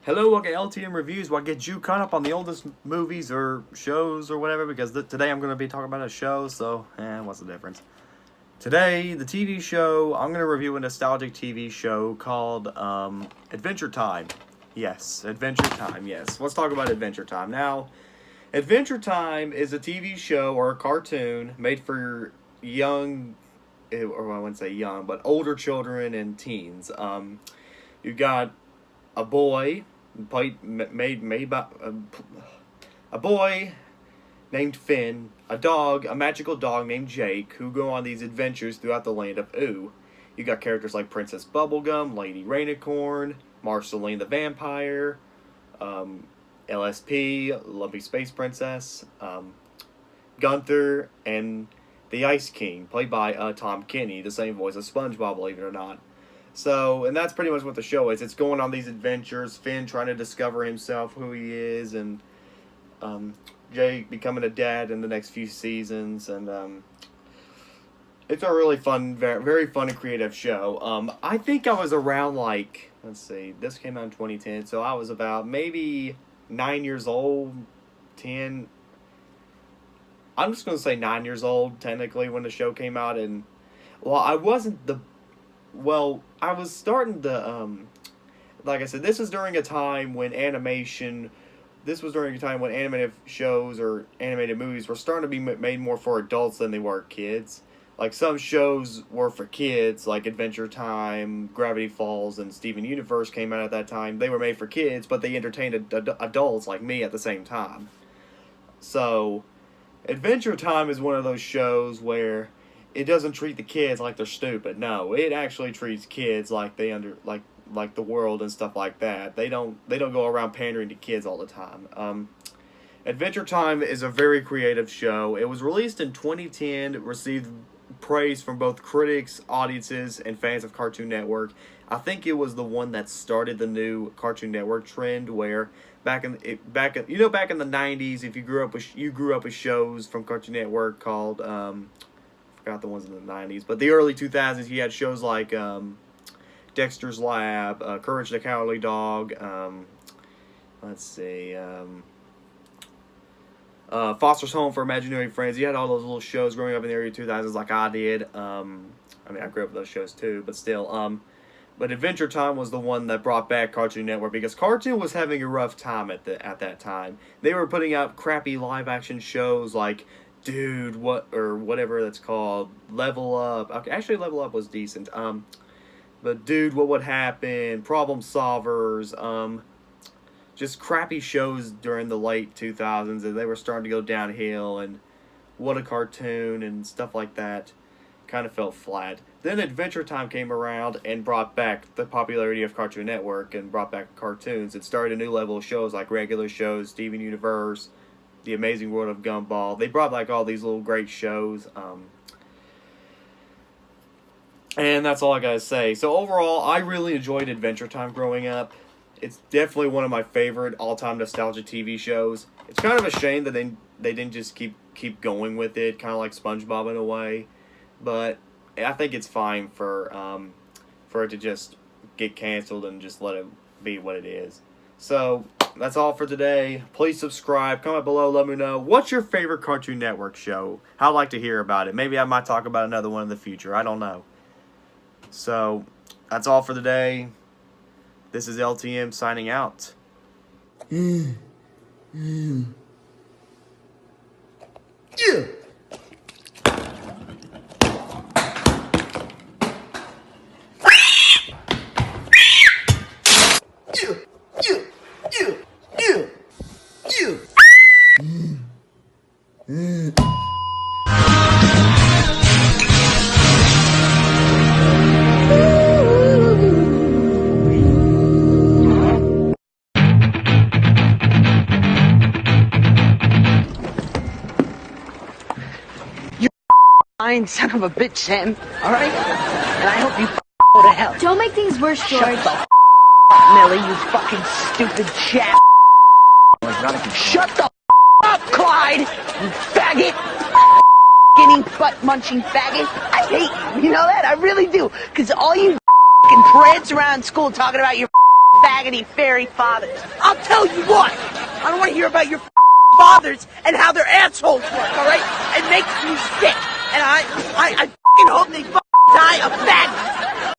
Hello, welcome to LTM Reviews, where I get you caught up on the oldest movies or shows or whatever, because today I'm going to be talking about a show, so, what's the difference? Today, the TV show, I'm going to review a nostalgic TV show called Adventure Time. Yes, Adventure Time, yes. Let's talk about Adventure Time. Now, Adventure Time is a TV show or a cartoon made for young, or I wouldn't say young, but older children and teens. You got a boy made by a boy named Finn, a magical dog named Jake, who go on these adventures throughout the land of Ooh. You got characters like Princess Bubblegum, Lady Rainicorn, Marceline the Vampire, LSP, Lumpy Space Princess, Gunther, and the Ice King, played by Tom Kenny, the same voice as SpongeBob, believe it or not. So, and that's pretty much what the show is. It's going on these adventures, Finn trying to discover himself, who he is, and Jake becoming a dad in the next few seasons, and it's a really fun, very fun and creative show. I think I was around, like, let's see, this came out in 2010, so I was about maybe 9 years old, 10, I'm just going to say 9 years old, technically, when the show came out, and, well, I wasn't I was starting to, like I said, this was during a time when animated shows or animated movies were starting to be made more for adults than they were kids. Like, some shows were for kids, like Adventure Time, Gravity Falls, and Steven Universe came out at that time. They were made for kids, but they entertained adults like me at the same time. So, Adventure Time is one of those shows where it doesn't treat the kids like they're stupid. No, it actually treats kids like they like the world and stuff like that. They don't go around pandering to kids all the time. Adventure Time is a very creative show. It was released in 2010, received praise from both critics, audiences, and fans of Cartoon Network. I think it was the one that started the new Cartoon Network trend, where back in the 90s, if you grew up with shows from Cartoon Network called forgot the ones in the 90s, but the early 2000s, you had shows like Dexter's Lab, Courage the Cowardly Dog, let's see, Foster's Home for Imaginary Friends. You had all those little shows growing up in the early 2000s like I did. I mean, I grew up with those shows too, but still. But Adventure Time was the one that brought back Cartoon Network, because Cartoon was having a rough time at that time. They were putting out crappy live-action shows like Dude, whatever that's called, Level Up. Okay, actually, Level Up was decent. But Dude, What Would Happen, Problem Solvers, just crappy shows during the late 2000s, and they were starting to go downhill, and What a Cartoon and stuff like that kind of fell flat. Then Adventure Time came around and brought back the popularity of Cartoon Network and brought back cartoons. It started a new level of shows like regular shows, Steven Universe, The Amazing World of Gumball. They brought like all these little great shows. And that's all I gotta say. So overall, I really enjoyed Adventure Time growing up. It's definitely one of my favorite all-time nostalgia TV shows. It's kind of a shame that they didn't just keep going with it, kind of like SpongeBob in a way. But I think it's fine for it to just get canceled and just let it be what it is. So that's all for today. Please subscribe. Comment below. Let me know. What's your favorite Cartoon Network show? I'd like to hear about it. Maybe I might talk about another one in the future. I don't know. So that's all for today. This is LTM signing out. Yeah. Lying son of a bitch, Sam. All right? And I hope you go to hell. Don't make things worse, George. Shut the Millie, you fucking stupid chat. Shut the up, Clyde, you faggot. Skinny butt-munching faggot. I hate you. You know that? I really do. Because all you fucking prance around school talking about your faggoty fairy fathers. I'll tell you what, I don't want to hear about your fathers and how their assholes work, alright? It makes me sick. And I hope they die of faggots.